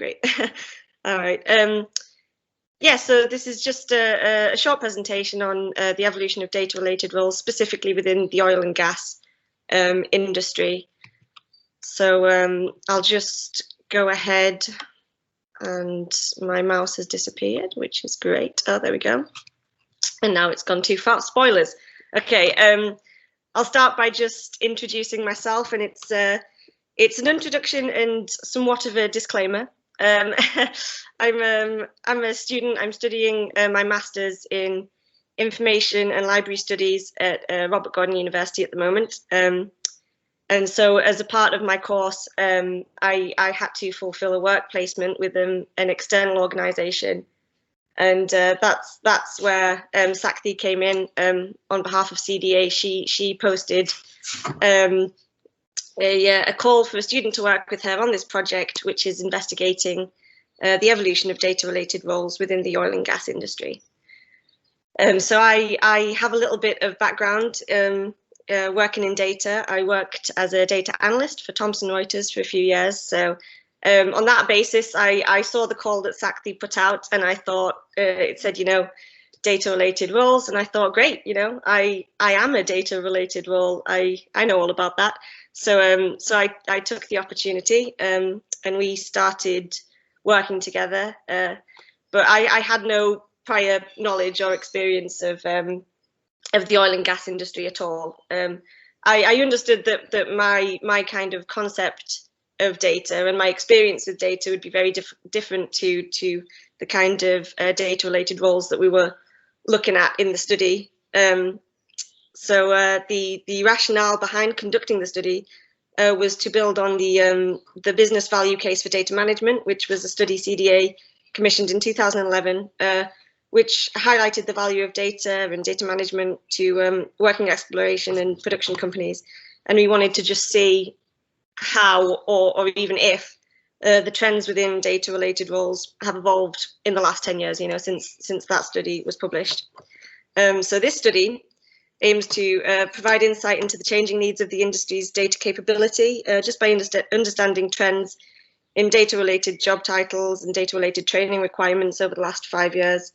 great. All right. Yeah, so this is just a short presentation on the evolution of data-related roles, specifically within the oil and gas industry. So I'll just go ahead, and my mouse has disappeared, which is great. Oh, there we go. And now it's gone too far. Spoilers. Okay, I'll start by just introducing myself, and it's an introduction and somewhat of a disclaimer. I'm a student. I'm studying my master's in information and library studies at Robert Gordon University at the moment. And so, as a part of my course, I had to fulfil a work placement with an external organisation, and that's where Sakthi came in on behalf of CDA. She posted a call for a student to work with her on this project, which is investigating the evolution of data-related roles within the oil and gas industry. So I have a little bit of background working in data. I worked as a data analyst for Thomson Reuters for a few years. So on that basis, I saw the call that Sakthi put out, and I thought it said, data-related roles, and I thought, great, I am a data-related role. I know all about that. So I took the opportunity, and we started working together. But I had no prior knowledge or experience of the oil and gas industry at all. I understood that my kind of concept of data and my experience with data would be very different to the kind of data-related roles that we were looking at in the study. So the rationale behind conducting the study was to build on the business value case for data management, which was a study CDA commissioned in 2011, which highlighted the value of data and data management to working exploration and production companies. And we wanted to just see how or even if the trends within data-related roles have evolved in the last 10 years, since that study was published. So this study aims to provide insight into the changing needs of the industry's data capability, just by understanding trends in data-related job titles and data-related training requirements over the last 5 years.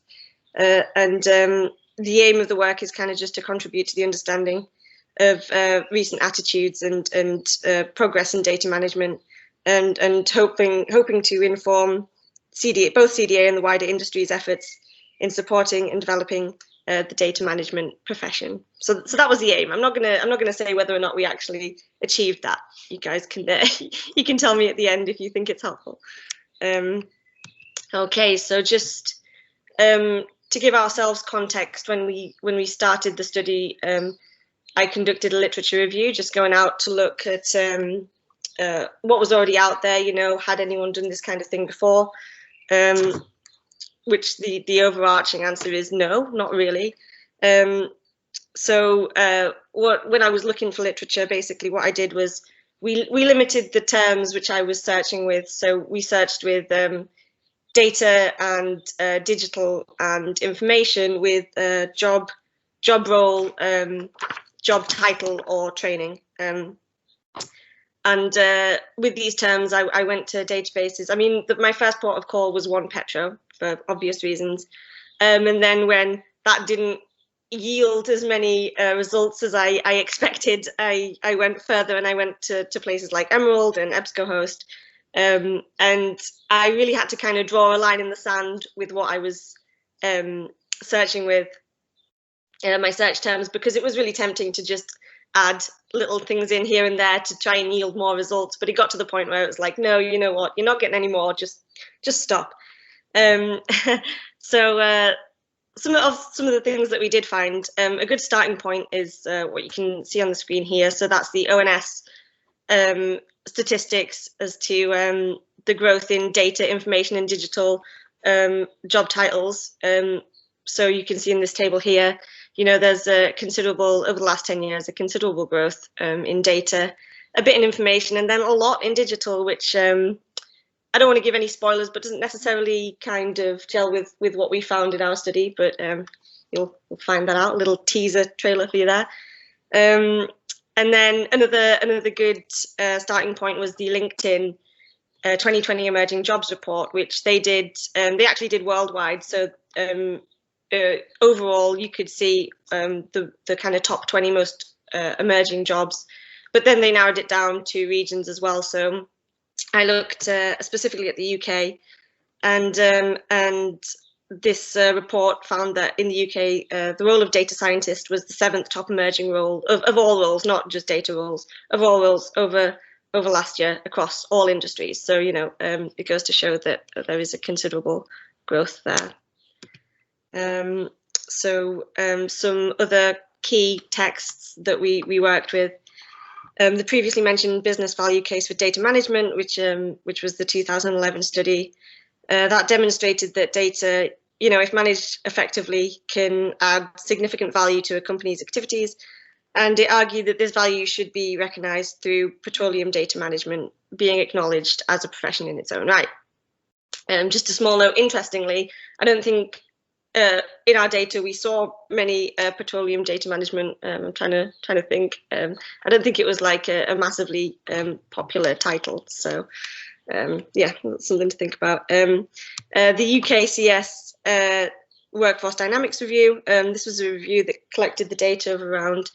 And the aim of the work is kind of just to contribute to the understanding of recent attitudes and progress in data management, and hoping to inform both CDA and the wider industry's efforts in supporting and developing the data management profession. So that was the aim. I'm not gonna say whether or not we actually achieved that. You guys can you can tell me at the end if you think it's helpful. Okay, so just to give ourselves context, when we started the study, I conducted a literature review, just going out to look at what was already out there. Had anyone done this kind of thing before? Which the overarching answer is no, not really. So when I was looking for literature, basically what I did was we limited the terms which I was searching with. So we searched with data and digital and information with job role, job title or training. And with these terms, I went to databases. I mean, my first port of call was One Petro for obvious reasons. And then when that didn't yield as many results as I expected, I went further, and I went to places like Emerald and EBSCOhost. And I really had to kind of draw a line in the sand with what I was searching with my search terms, because it was really tempting to just add little things in here and there to try and yield more results. But it got to the point where it was like, no, you know what, you're not getting any more, just stop. So some of the things that we did find, a good starting point is what you can see on the screen here. So that's the ONS statistics as to the growth in data, information and digital job titles. So you can see in this table here, there's a considerable, over the last 10 years, a considerable growth in data, a bit in information, and then a lot in digital, which I don't want to give any spoilers, but doesn't necessarily kind of gel with what we found in our study, but you'll find that out, a little teaser trailer for you there. And then another good starting point was the LinkedIn 2020 Emerging Jobs Report, which they did. They actually did worldwide. So overall, you could see the kind of top 20 most emerging jobs, but then they narrowed it down to regions as well. So I looked specifically at the UK, and this report found that in the UK, the role of data scientist was the 7th top emerging role of all roles, not just data roles, of all roles over last year across all industries. So, you know, it goes to show that there is a considerable growth there. Some other key texts that we worked with, the previously mentioned business value case for data management, which was the 2011 study. That demonstrated that data, you know, if managed effectively, can add significant value to a company's activities, and it argued that this value should be recognised through petroleum data management being acknowledged as a profession in its own right. Just a small note, interestingly, I don't think in our data we saw many petroleum data management. I'm trying to think. I don't think it was like a massively popular title. So yeah, that's something to think about. The UKCS Workforce Dynamics Review. This was a review that collected the data of around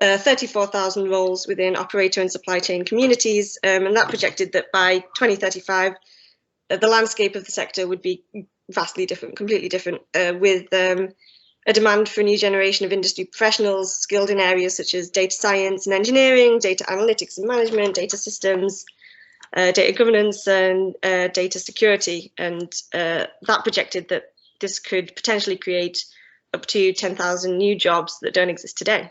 34,000 roles within operator and supply chain communities, and that projected that by 2035, the landscape of the sector would be vastly different, completely different, with a demand for a new generation of industry professionals skilled in areas such as data science and engineering, data analytics and management, data systems, data governance, and data security. And that projected that this could potentially create up to 10,000 new jobs that don't exist today.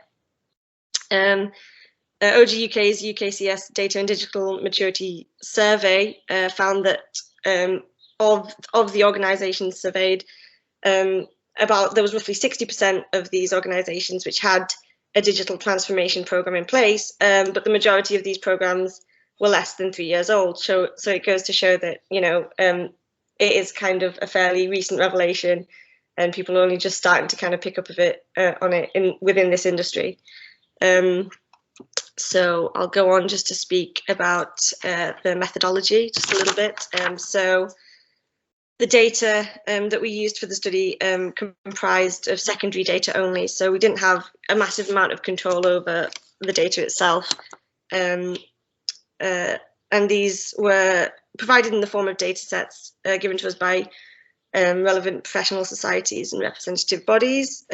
OGUK's UKCS Data and Digital Maturity Survey found that of the organisations surveyed, there was roughly 60% of these organisations which had a digital transformation programme in place, but the majority of these programmes were less than 3 years old. So it goes to show that, you know, it is kind of a fairly recent revelation, and people are only just starting to kind of pick up a bit on it within this industry. So I'll go on just to speak about the methodology just a little bit. So the data that we used for the study comprised of secondary data only. So we didn't have a massive amount of control over the data itself. And these were provided in the form of data sets given to us by relevant professional societies and representative bodies.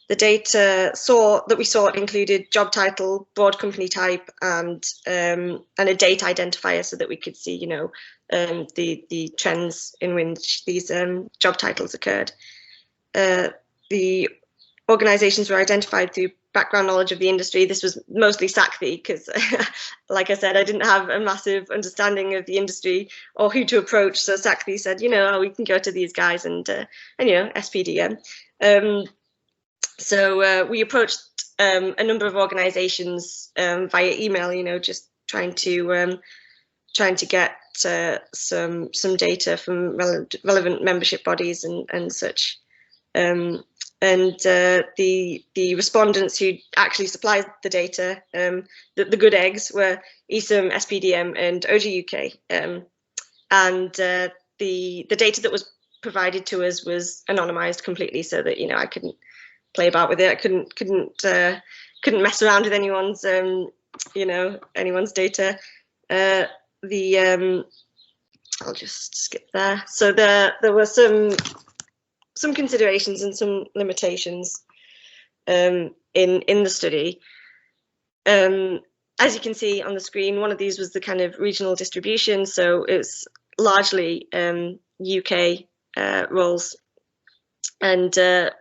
The data that we saw included job title, broad company type, and a date identifier, so that we could see, you know, the trends in which these job titles occurred. The organisations were identified through background knowledge of the industry. This was mostly SACFI because, like I said, I didn't have a massive understanding of the industry or who to approach. So SACFI said, you know, we can go to these guys and you know, SPDM. So we approached a number of organisations via email, you know, just trying to get some data from relevant membership bodies and such. And the respondents who actually supplied the data, the good eggs, were ESOM, SPDM, and OGUK. And the data that was provided to us was anonymised completely, so that, you know, I couldn't play about with it. I couldn't mess around with anyone's you know, anyone's data. I'll just skip there. So there were some considerations and some limitations in the study. As you can see on the screen, one of these was the kind of regional distribution. So it's largely UK roles. And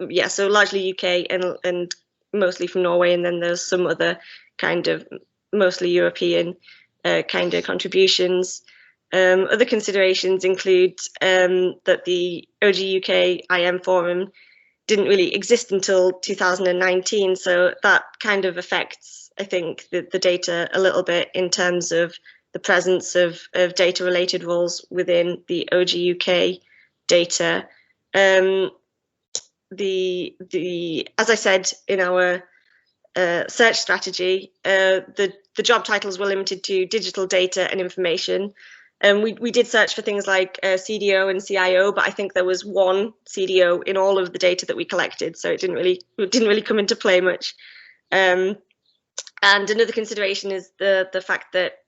yeah, so largely UK and mostly from Norway, and then there's some other kind of mostly European kind of contributions. Other considerations include that the OGUK IM forum didn't really exist until 2019, so that kind of affects, I think, the data a little bit in terms of the presence of data-related roles within the OGUK data. As I said in our search strategy, the job titles were limited to digital data and information, We did search for things like CDO and CIO, but I think there was one CDO in all of the data that we collected, so it didn't really come into play much. And another consideration is the fact that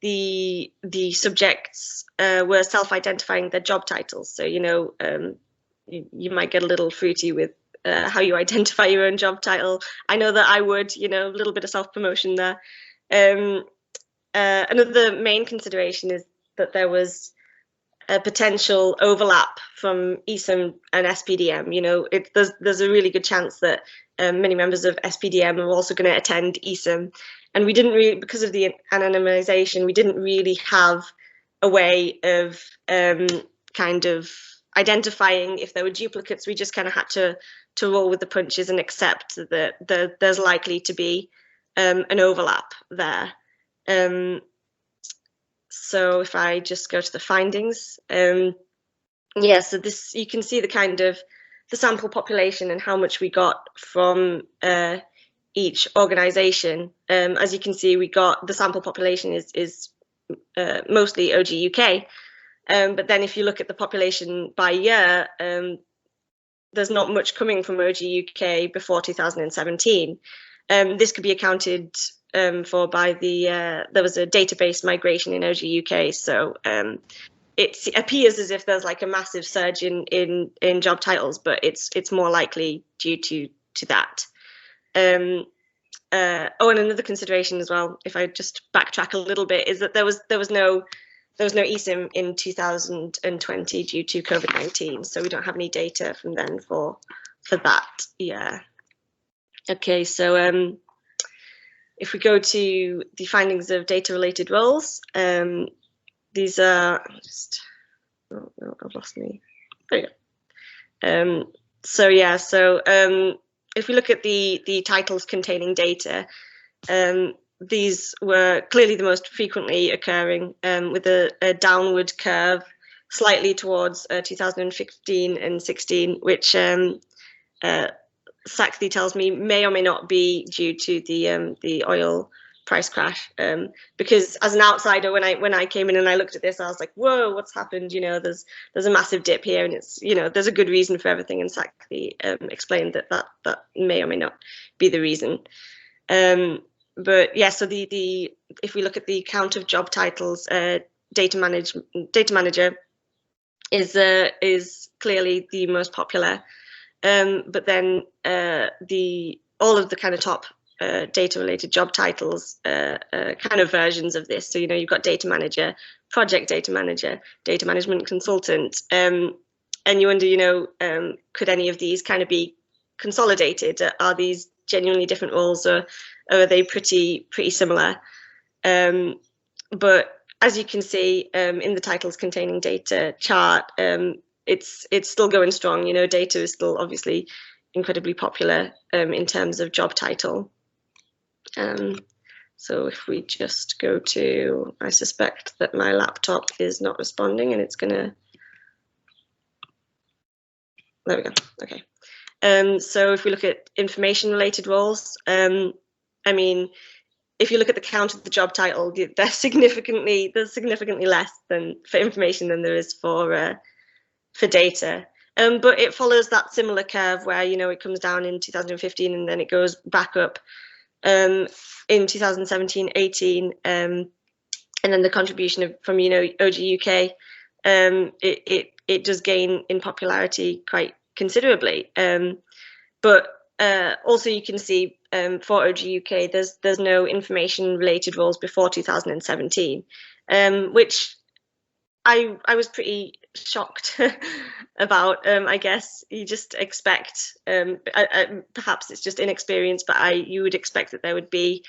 the subjects were self-identifying their job titles. So you might get a little fruity with how you identify your own job title. I know that I would, a little bit of self-promotion there. Another main consideration is that there was a potential overlap from ESOM and SPDM. There's a really good chance that many members of SPDM are also going to attend ESOM, and we didn't really, because of the anonymization, we didn't really have a way of kind of identifying if there were duplicates. We just kind of had to roll with the punches and accept that there's likely to be an overlap there. So if I just go to the findings, so this, you can see the kind of the sample population and how much we got from each organization. As you can see, we got the sample population is mostly OG UK, but then if you look at the population by year, there's not much coming from OG UK before 2017. This could be accounted for by there was a database migration in OG UK, so it appears as if there's like a massive surge in job titles, but it's more likely due to that. And another consideration as well, if I just backtrack a little bit, is that there was no ESOM in 2020 due to COVID-19, so we don't have any data from then for that. Yeah. Okay, so if we go to the findings of data-related roles, these are I've lost me. There you go. If we look at the titles containing data, these were clearly the most frequently occurring, with a downward curve slightly towards 2015 and 16, which Sackley tells me may or may not be due to the oil price crash, because as an outsider, when I came in and I looked at this, I was like, whoa, what's happened? There's a massive dip here, and it's there's a good reason for everything, and Sackley explained that may or may not be the reason. But yeah, so if we look at the count of job titles, data manager is clearly the most popular. But then all of the kind of top data-related job titles, kind of versions of this. So you've got data manager, project data manager, data management consultant, and you wonder, could any of these kind of be consolidated? Are these genuinely different roles, or are they pretty similar? But as you can see in the titles containing data chart, it's still going strong. Data is still obviously incredibly popular in terms of job title. So if we just go to, I suspect that my laptop is not responding, and it's gonna, there we go. Okay. So if we look at information related roles, I mean, if you look at the count of the job title, there's significantly less than for information than there is for data. But it follows that similar curve where it comes down in 2015 and then it goes back up in 2017, 18, and then the contribution from OG UK, it does gain in popularity quite considerably. But also you can see for OG UK, there's no information related roles before 2017, which I was pretty shocked about. I guess you just expect, perhaps it's just inexperience, but you would expect that there would be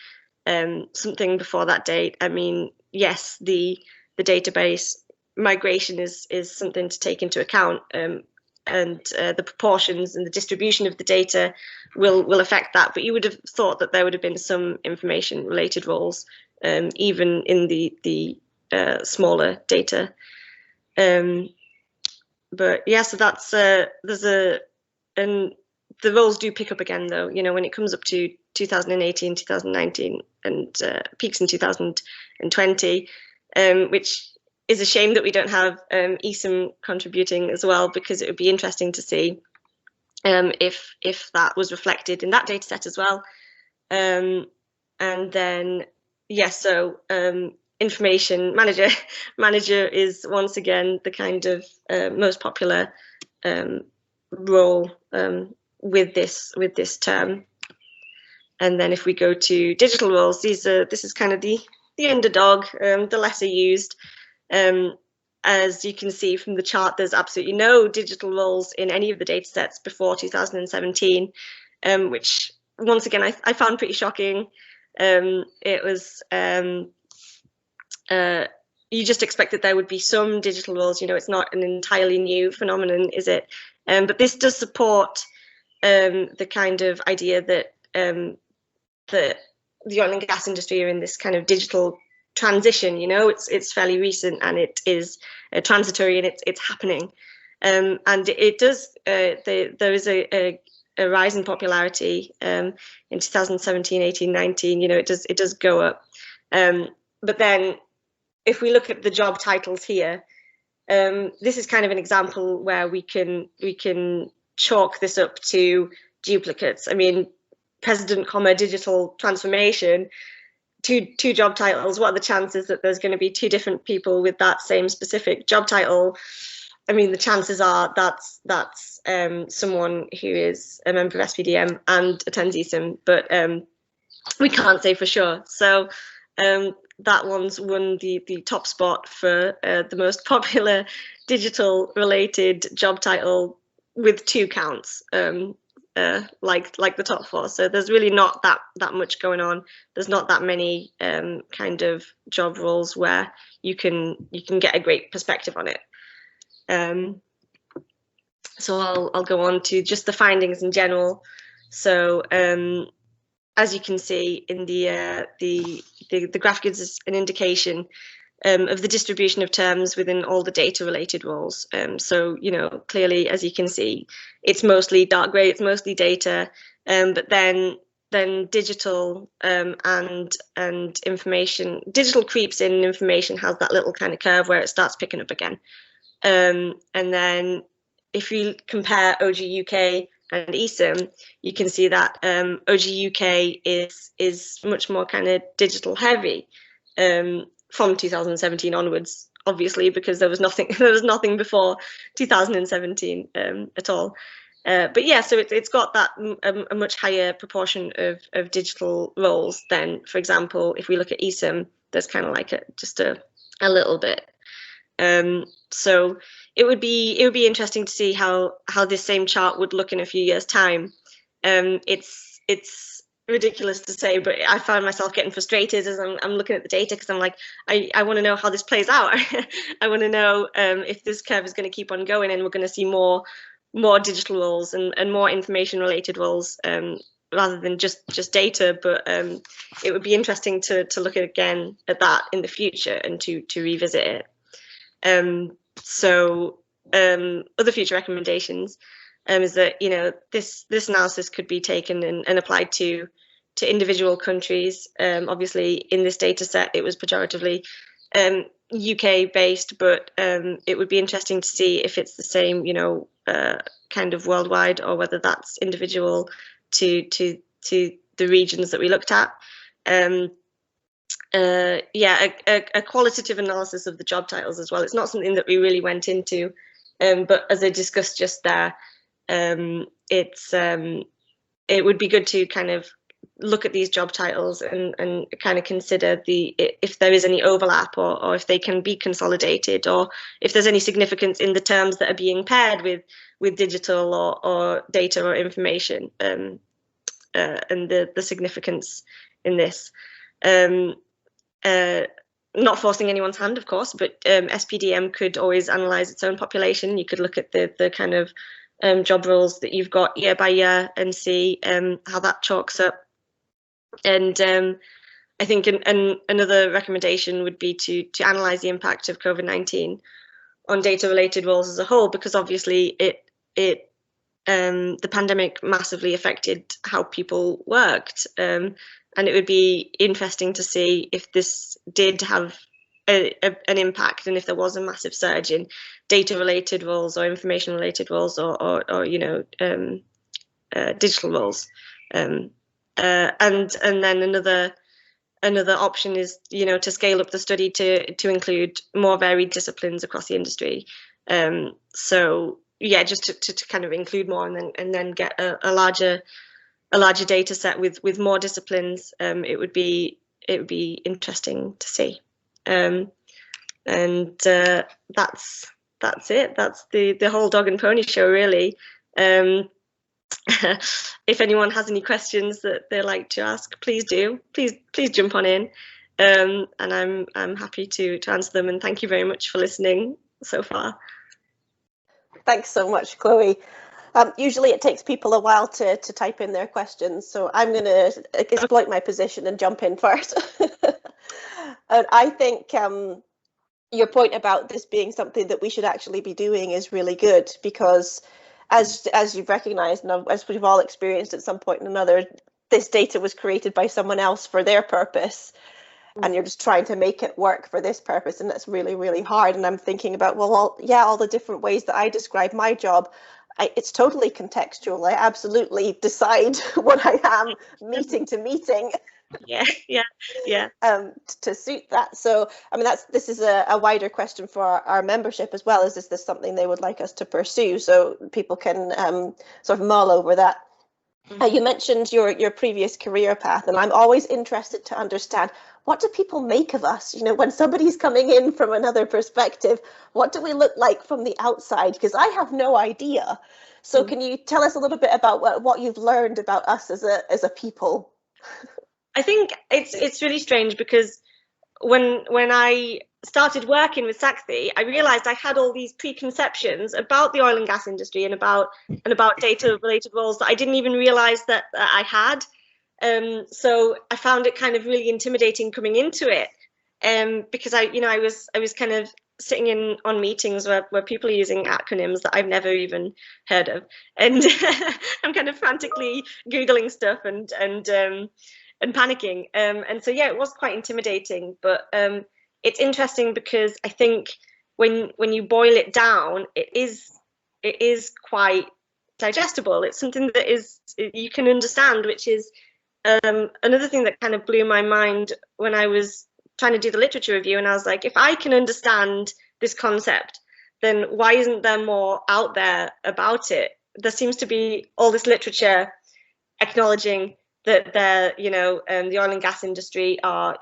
something before that date. I mean, yes, the database migration is something to take into account, and the proportions and the distribution of the data will affect that. But you would have thought that there would have been some information related roles, even in the smaller data. But yeah, so that's and the roles do pick up again though, when it comes up to 2018, 2019, and peaks in 2020. which is a shame that we don't have ESOM contributing as well, because it would be interesting to see if that was reflected in that data set as well. And then, yes, so information manager is once again the kind of most popular role with this term. And then if we go to digital roles, this is kind of the underdog, the lesser used. As you can see from the chart, there's absolutely no digital roles in any of the data sets before 2017, which once again I found pretty shocking. It was you just expect that there would be some digital roles. You know, it's not an entirely new phenomenon, is it? But this does support the kind of idea that the oil and gas industry are in this kind of digital transition. You know, it's fairly recent, and it is transitory, and it's happening. And it does. There is a rise in popularity in 2017, 18, 19. You know, it does go up. But then, if we look at the job titles here, this is kind of an example where we can chalk this up to duplicates. I mean, President, digital transformation, two job titles. What are the chances that there's going to be two different people with that same specific job title? I mean, the chances are that's someone who is a member of SPDM and attends ESOM, but we can't say for sure. So that one's won the top spot for the most popular digital related job title with 2 counts, like the top 4. So there's really not that much going on. There's not that many kind of job roles where you can get a great perspective on it. So I'll go on to just the findings in general. So as you can see in the graph gives us an indication of the distribution of terms within all the data related roles. So, you know, clearly, as you can see, it's mostly dark gray, it's mostly data, but then digital and information, digital creeps in, and information has that little kind of curve where it starts picking up again. And then if you compare OG UK and ESOM, you can see that OG UK is much more kind of digital heavy from 2017 onwards, obviously, because there was nothing before 2017 at all. But yeah, so it's got that a much higher proportion of digital roles than, for example, if we look at ESOM, there's kind of like just a little bit. So it would be interesting to see how this same chart would look in a few years' time. It's ridiculous to say, but I found myself getting frustrated as I'm looking at the data, because I'm like, I want to know how this plays out. I want to know if this curve is going to keep on going, and we're going to see more digital roles and more information related roles rather than just data. But it would be interesting to look again at that in the future and to revisit it. So other future recommendations is that, you know, this analysis could be taken and applied to individual countries. Obviously, in this data set, it was pejoratively UK based, but it would be interesting to see if it's the same, you know, kind of worldwide, or whether that's individual to the regions that we looked at. Yeah, a qualitative analysis of the job titles as well. It's not something that we really went into, but as I discussed just there, it would be good to kind of look at these job titles and kind of consider if there is any overlap, or if they can be consolidated, or if there's any significance in the terms that are being paired with digital or data or information, and the significance in this. Not forcing anyone's hand, of course, but SPDM could always analyse its own population. You could look at the kind of job roles that you've got year by year and see how that chalks up. And I think another recommendation would be to analyse the impact of COVID-19 on data-related roles as a whole, because obviously the pandemic massively affected how people worked. And it would be interesting to see if this did have an impact, and if there was a massive surge in data-related roles or information-related roles or you know, digital roles. And then another option is, you know, to scale up the study to include more varied disciplines across the industry. So yeah, just to kind of include more and then get a larger data set with more disciplines. It would be interesting to see. And that's it. That's the whole dog and pony show, really. If anyone has any questions that they like to ask, please do. Please jump on in, and I'm happy to answer them. And thank you very much for listening so far. Thanks so much, Chloe. Usually it takes people a while to type in their questions, so I'm going to exploit my position and jump in first. And I think your point about this being something that we should actually be doing is really good, because as you've recognised, and as we've all experienced at some point or another, this data was created by someone else for their purpose, and you're just trying to make it work for this purpose, and that's really, really hard. And I'm thinking about, well, all the different ways that I describe my job, it's totally contextual. I absolutely decide when I am meeting to meeting. Yeah. To suit that. So, I mean, this is a wider question for our membership as well. Is this something they would like us to pursue? So people can sort of mull over that. You mentioned your previous career path, and I'm always interested to understand, what do people make of us? You know, when somebody's coming in from another perspective, what do we look like from the outside? Because I have no idea. So can you tell us a little bit about what you've learned about us as a people? I think it's really strange, because when I started working with M.Sc, I realized I had all these preconceptions about the oil and gas industry and about data related roles that I didn't even realize that I had. So I found it kind of really intimidating coming into it, because I was kind of sitting in on meetings where people are using acronyms that I've never even heard of, and I'm kind of frantically Googling stuff and panicking. And so yeah, it was quite intimidating, but it's interesting because I think when you boil it down, it is quite digestible. It's something that you can understand, which is another thing that kind of blew my mind when I was trying to do the literature review. And I was like, if I can understand this concept, then why isn't there more out there about it? There seems to be all this literature acknowledging that the oil and gas industry are,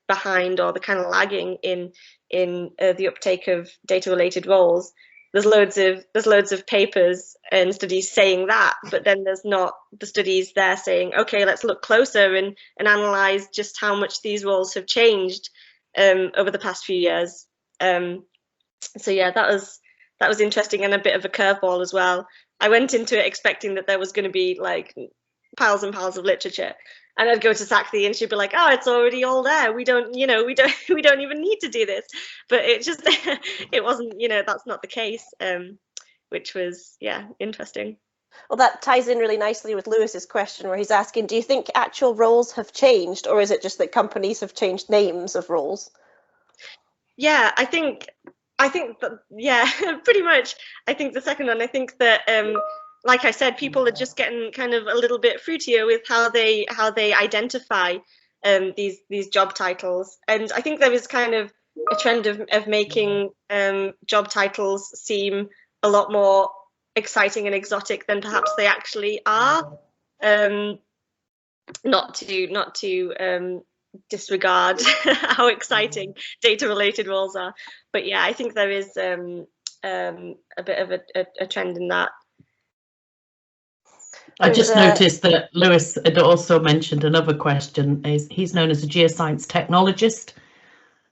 behind, or the kind of lagging in the uptake of data related roles. There's loads of papers and studies saying that, but then there's not the studies there saying, okay, let's look closer and analyze just how much these roles have changed over the past few years. So yeah, that was interesting, and a bit of a curveball as well. I went into it expecting that there was going to be like piles and piles of literature, and I'd go to M.Sc and she'd be like, oh, it's already all there, we don't even need to do this. But it wasn't, that's not the case, which was, yeah, interesting. Well, that ties in really nicely with Lewis's question, where he's asking, do you think actual roles have changed, or is it just that companies have changed names of roles? Yeah, I think that, yeah, pretty much. I think the second one. I think that like I said, people are just getting kind of a little bit fruitier with how they identify these job titles, and I think there is kind of a trend of making job titles seem a lot more exciting and exotic than perhaps they actually are. Not to disregard how exciting data related roles are, but yeah, I think there is a bit of a trend in that. I just noticed that Lewis had also mentioned another question. He's known as a geoscience technologist,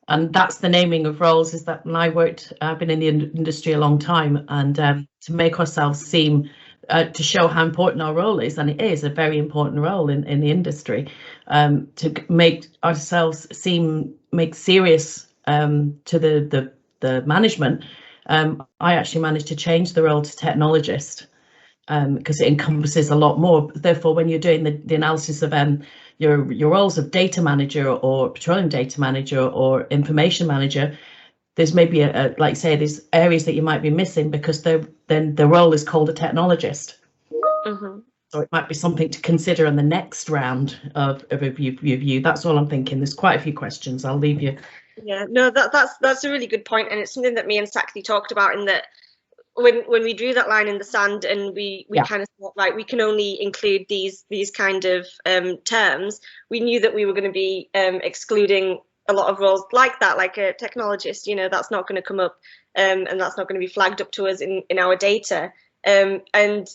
and that's the naming of roles. Is that when I've been in the industry a long time, and to make ourselves seem to show how important our role is, and it is a very important role in the industry, to make ourselves make serious to the management. I actually managed to change the role to technologist. because it encompasses a lot more. Therefore, when you're doing the analysis of your roles of data manager or petroleum data manager or information manager, there's maybe like say there's areas that you might be missing because then the role is called a technologist. Mm-hmm. So it might be something to consider in the next round of review. That's all I'm thinking. There's quite a few questions. I'll leave you. Yeah, no, that's a really good point, and it's something that me and Sakti talked about, in that when we drew that line in the sand and we kind of thought, right, we can only include these kind of terms, we knew that we were going to be excluding a lot of roles like that, like a technologist. You know, that's not going to come up, and that's not going to be flagged up to us in our data. And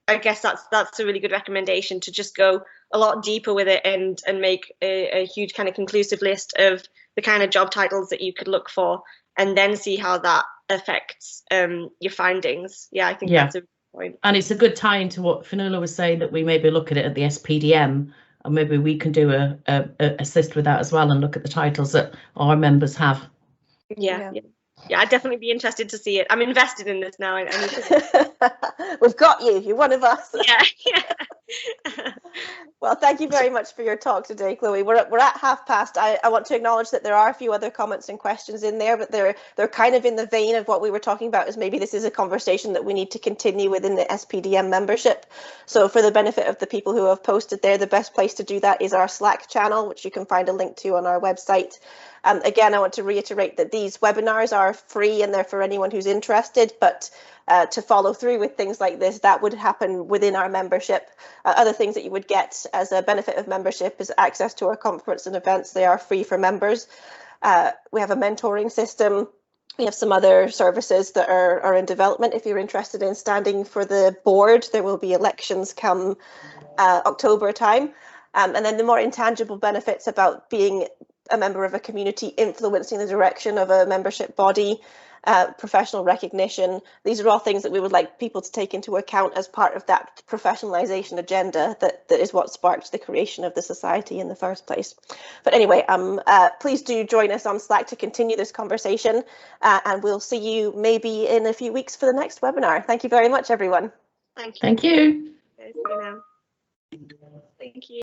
I guess that's a really good recommendation, to just go a lot deeper with it and make a huge kind of conclusive list of the kind of job titles that you could look for, and then see how that affects your findings. Yeah, I think that's a good point. And it's a good tie into what Fionnuala was saying, that we maybe look at it at the SPDM, and maybe we can do a assist with that as well and look at the titles that our members have. Yeah, I'd definitely be interested to see it. I'm invested in this now. I need to... We've got you. You're one of us. Yeah. Well, thank you very much for your talk today, Chloe. We're at past. I want to acknowledge that there are a few other comments and questions in there, but they're kind of in the vein of what we were talking about, is maybe this is a conversation that we need to continue within the SPDM membership. So for the benefit of the people who have posted there, the best place to do that is our Slack channel, which you can find a link to on our website. Again, I want to reiterate that these webinars are free and they're for anyone who's interested, but to follow through with things like this, that would happen within our membership. Other things that you would get as a benefit of membership is access to our conference and events. They are free for members. We have a mentoring system. We have some other services that are in development. If you're interested in standing for the board, there will be elections come October time. And then the more intangible benefits about being a member of a community, influencing the direction of a membership body, professional recognition. These are all things that we would like people to take into account as part of that professionalization agenda that is what sparked the creation of the society in the first place. But anyway, please do join us on Slack to continue this conversation, and we'll see you maybe in a few weeks for the next webinar. Thank you very much, everyone. Thank you. Thank you. Thank you.